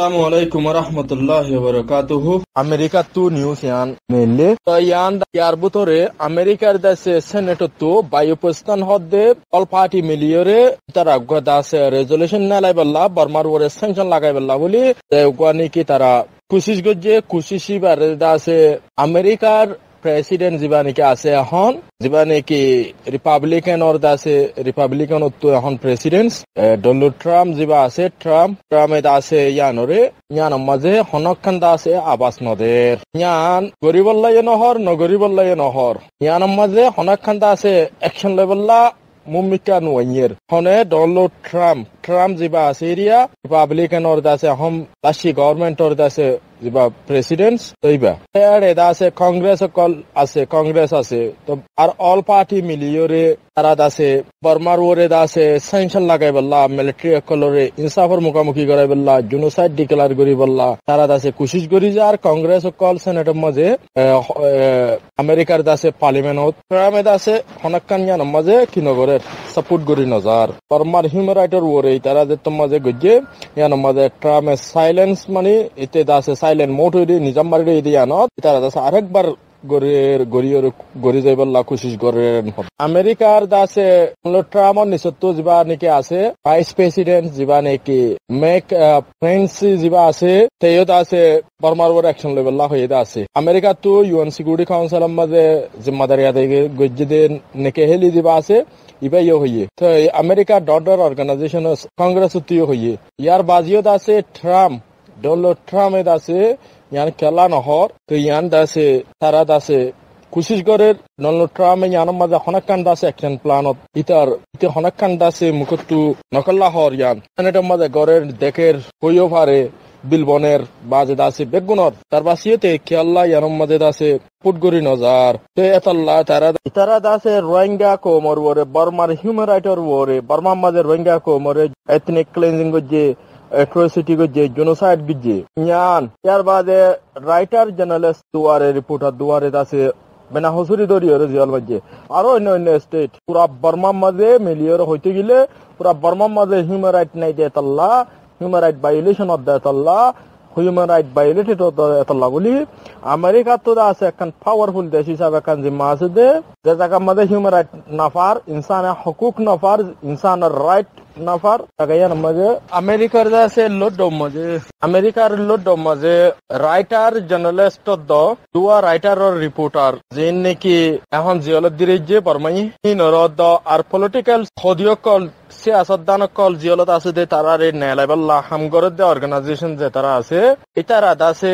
Assalamu alaikum wa rahmatullahi wa barakatuhu. America tu news yan mainly. So yan yar butore America dase Senate tu biopastan hodde all party miliore tara godase resolution na laiballa Burma wore sanction lagaiballa boli gwani ki tara kushish gojje kushishi bare dase America president জীবানিকে আছে এখন জীবানিকে Republican অর দাসে Republican তো এখন president Donald Trump জীবা আছে ট্রাম্পে দাসে ইয়ানরে ইয়ান মাঝে হনখান দাসে আবাস নদের ইয়ান গরিবল্লায় নহর নগরিবল্লায় নহর ইয়ান মাঝে হনখান দাসে অ্যাকশন লেভেললা মুমিকা নুয়ের হনে ডোনাল্ড ট্রাম্প জীবা আছে এরিয়া রিপাবলিকান অর দাসে এখন রাশি গভর্নমেন্ট অর দাসে jiba presidents toiba ere dase congress ase to ar all party miliore tara dase Burma wore dase sanction lagai balla military colore insafor mukhamukhi garai balla genocide declare gori balla tara dase kushish gori jar congress call senate maje america dase parliament ot prame dase honakkan yan maje kinogore support gori nazar Burma human rights wore tara de maje gojje yan maje trame silence mani ite dase silent mode nizam maride idiyanot tara dase arekbar গরি যাইবল্লা কোশিশ করেন আমেরিকার দাসে Trump নিসত্তু যিবা নেকি আছে vice president যিবা নেকি make friends যিবা আছে তেও দাসে বর্মার ওর অ্যাকশন লেভেললা হয়ে আছে আমেরিকা তো ইউএন সিকিউরিটি কাউন্সিল মাঝে জিম্মাদারি আদায় গজ্জিদে নেকে হেলি যিবা আছে ইবাই হইয়ে তো আমেরিকা ডটার অর্গানাইজেশন কংগ্রেস তুইও হইয়ে ইয়ার বাজিও দাসে ডোনাল্ড ট্রাম্প দাসে ইয়ান খেলা নহর তো ইয়ান দাসে তারা দাসে কোশিশ করে ডোনাল্ড ট্রাম্প ইয়ান মাঝে হনাক্কান দাসে অ্যাকশন প্ল্যানত ইতে হনাক্কান দাসে মুখটু নকল্লা হর ইয়ান এটার মাঝে গড়ের দেখের হইও পারে বিলবনের বাজে দাসে বেগুনর তার বাসিয়েতে খেয়াল্লা ইয়ান মাঝে দাসে পুটগরি নজার তো এতাল্লা তারা দাসে রোহিঙ্গা কোমর ওরে বর্মার হিউম্যান রাইটর ওরে বর্মার মাঝে রোহিঙ্গা কোমরে এথনিক ক্লিনজিং যে atrocity go je genocide gije nyan yar bade writer journalist duare reporter duare dase bena hosuri dori ore jewal bajje aro অন্য স্টেট পুরা বর্মা মাঝে মিলিয়র হইতে গেলে পুরা বর্মা মাঝে হিউম্যান রাইট নাই দে তাল্লা হিউম্যান রাইট ভায়োলেশন অফ দে তাল্লা হিউম্যান রাইট ভায়োলেটেড অফ দে তাল্লা বলি আমেরিকা তো আছে একখান পাওয়ারফুল দেশ হিসাবে একখান জিম্মা আছে যে জায়গা মাঝে হিউম্যান রাইট নাফার ইনসানের হকুক নাফার ইনসানের রাইট নাফার তাগায়ান মাঝে আমেরিকার আছে আমেরিকার লোড মাঝে রাইটার জার্নালিস্ট দুয়া রাইটার আর রিপোর্টার যে নাকি এখন জিয়লত দিরে যে বর্মাই নরদ আর পলিটিক্যাল হদিও কল সিয়াসতদান কল জিয়লত আছে দে তারারে নেলাইবাল্লা হামগরদ দে অর্গানাইজেশন যে তারা আছে ইতারা দাসে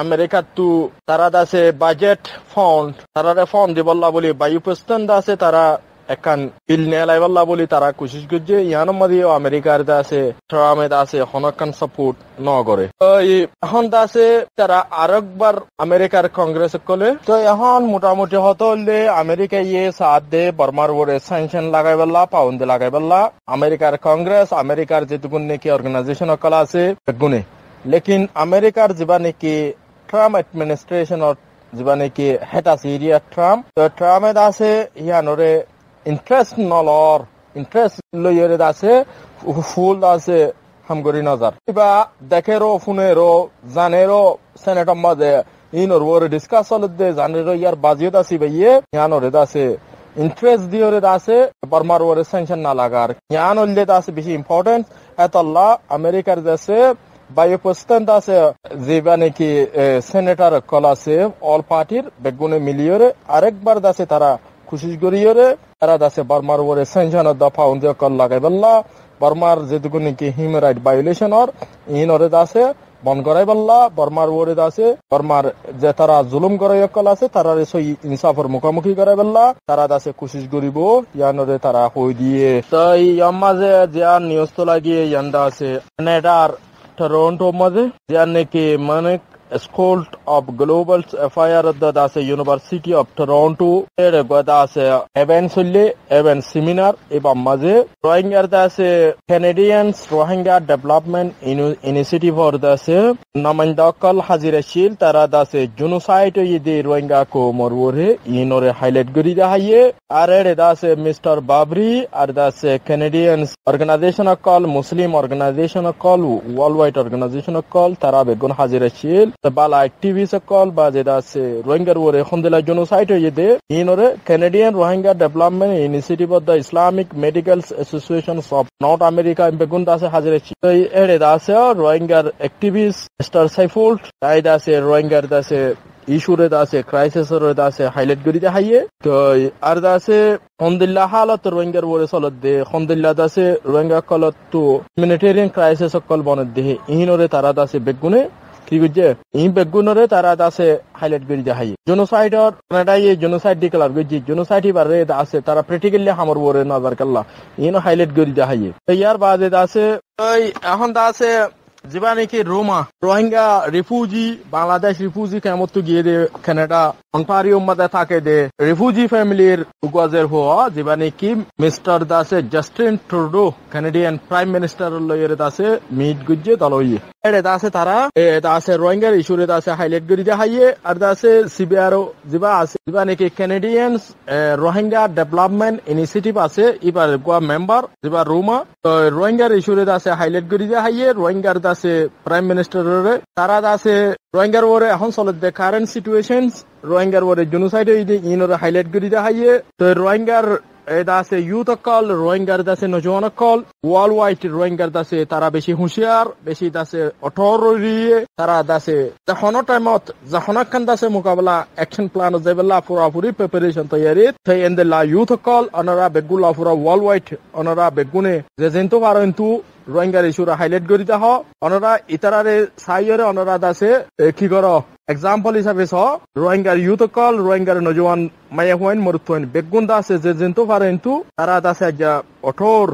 আমেরিকা তু তারা দাসে বাজেট ফান্ড তারারে ফান্ড দিবল্লা বলি বায়ুপস্তান দাসে তারা একান বিল নেলাইবাল্লা বলি তারা কোশিশ করছে ইয়ান মাদিও আমেরিকার দাসে ট্রাম্পে দাসে হনকান সাপোর্ট ন করে তো এখন দাসে তারা আরেকবার আমেরিকার কংগ্রেস কলে তো এখন মোটামুটি হতলে আমেরিকা ইয়ে সাথ দে বর্মার ওরে স্যাংশন লাগাইবাল্লা পাউন্ড লাগাইবাল্লা আমেরিকার কংগ্রেস আমেরিকার যেটুকুন নাকি অর্গানাইজেশন কল আছে গুনে লেকিন আমেরিকার যিবা নাকি ট্রাম্প এডমিনিস্ট্রেশন যিবা নাকি হেড আছে এরিয়া ট্রাম্পে দাসে ইয়ানরে ইন্টারেস্ট নলর ইন্টারেস্ট লইরে দাসে ফুল দাসে হামগরি নজর কিবা দেখেরো ফুনেরো জানেরো সেনেটর মাঝে ইনর ওরে ডিসকাস হলদে জানেরো ইয়ার বাজিও দাসি ভাইয়ে ইয়ানরে দাসে ইন্টারেস্ট দিওরে দাসে বর্মার ওরে স্যাংশন না লাগার ইয়ান হলদে দাসে বেশি ইম্পর্টেন্ট এতল্লা আমেরিকার দেশে বায়ুপস্তান দাসে যেবা নাকি সেনেটর কল আছে অল পার্টির বেগুনে মিলিয়রে আরেকবার দাসে তারা কোশিশ করিয়রে তারা দাসে বর্মার ওরে স্যাংশন দফা উন্দে কল লাগাইবাল্লা বর্মার যেটুকু নাকি হিউম্যান রাইট ভায়োলেশন ইনরে দাসে বন করাইবাল্লা বর্মার ওরে দাসে বর্মার যে তারা জুলুম করাই কল আছে তারা সই ইনসাফর মুখামুখি করাইবাল্লা তারা দাসে কোশিশ করিব ইয়ানরে তারা হই দিয়ে তাই মাঝে যে নিউজ তো লাগিয়ে ইয়ান্দা আছে কানাডার টরন্টো মাঝে যে নাকি মানে School of Global Affairs da se University of Toronto er da se event seminar eba maze Rohingya da se Canadians Rohingya Development Initiative or da se namandakal hazirashil tara da se genocide yidi Rohingya ko morwore inore highlight guri da haye are da se Mr. Babri ar da se Canadians organization call Muslim organization call worldwide organization call tara begun hazirashil bala activists call ba da se Rohingya wore khondela genocide yidi inore Canadian Rohingya Development Initiative of the Islamic Medical Associations of North America begun da se hazirashil ere da se Rohingya activist Mr. Saiful da se Rohingya da se issue da se crisis da se highlight guri da haye to ar da se alhamdulillah halat Rohingya wore solod de alhamdulillah da se Rohingya kolat to humanitarian crisis kol bonad de inore tara da se begune কি বুঝছে এই বেগুনরে তারা দাসে highlight করে দেখাই genocide আর Canada এই genocide declare করছে genocide বারে আছে তারা প্র্যাকটিক্যালি হামর ওরে নজর কাল্লা ইনো হাইলাইট করে দেখাই ইয়ার বাদে দাসে এখন দাসে জীবানি কি রোমা রোহিঙ্গা রিফিউজি বাংলাদেশ রিফিউজি কেমন তো গিয়ে দে কানাডা অন্টারিও মধ্যে থাকে দে রিফিউজি ফ্যামিলির উগাজের হওয়া জীবানি কি মিস্টার দাসে Justin Trudeau Canadian prime minister লয়ের দাসে মিট গুজে দলই এড়ে দাসে তারা দাসে রোহিঙ্গার ইস্যুরে দাসে হাইলাইট করে দেখাইয়ে আর দাসে সিবিআর জিবা আছে জীবানি কি কানাডিয়ান রোহিঙ্গা ডেভেলপমেন্ট ইনিশিয়েটিভ আছে এবার গোয়া মেম্বার জিবা রোমা তো রোহিঙ্গার ইস্যুরে দাসে হাইলাইট করে দেখাইয়ে রোহিঙ্গার দাসে প্রাইম মিনিস্টারের তারা দাসে রোহিঙ্গার ওরে এখন চলে দে কারেন্ট সিচুয়েশনস রোহিঙ্গার ওরে জেনোসাইড ইনরে হাইলাইট করে দেখাইয়ে তো রোহিঙ্গার দাসে ইউথ কল রোহিঙ্গার দাসে নজওয়ান কল ওয়ার্ল্ড ওয়াইড রোহিঙ্গার দাসে তারা বেশি হুঁশিয়ার বেশি দাসে অঠরিয়ে তারা দাসে যখন টাইমত যখন খান দাসে মোকাবেলা অ্যাকশন প্ল্যান যেবেলা পুরাপুরি প্রিপারেশন তৈরি সেই এন্দেলা ইউথ কল অনারা বেগুলা পুরা ওয়ার্ল্ড ওয়াইড অনারা বেগুনে যে যেন্তু পারেন্তু রোহিঙ্গার ইস্যুরা হাইলাইট করে দেহ অনারা ইতারারে সাইয়রে অনারা দাসে কি করো এক্সাম্পল হিসাবে স রোহিঙ্গার ইউথ কল রোহিঙ্গার নজওয়ান মায়া হুয়াইন মরুত হুয়াইন বেগুন দাসে যে যেন্তু পারেন্তু তারা দাসে অঠোর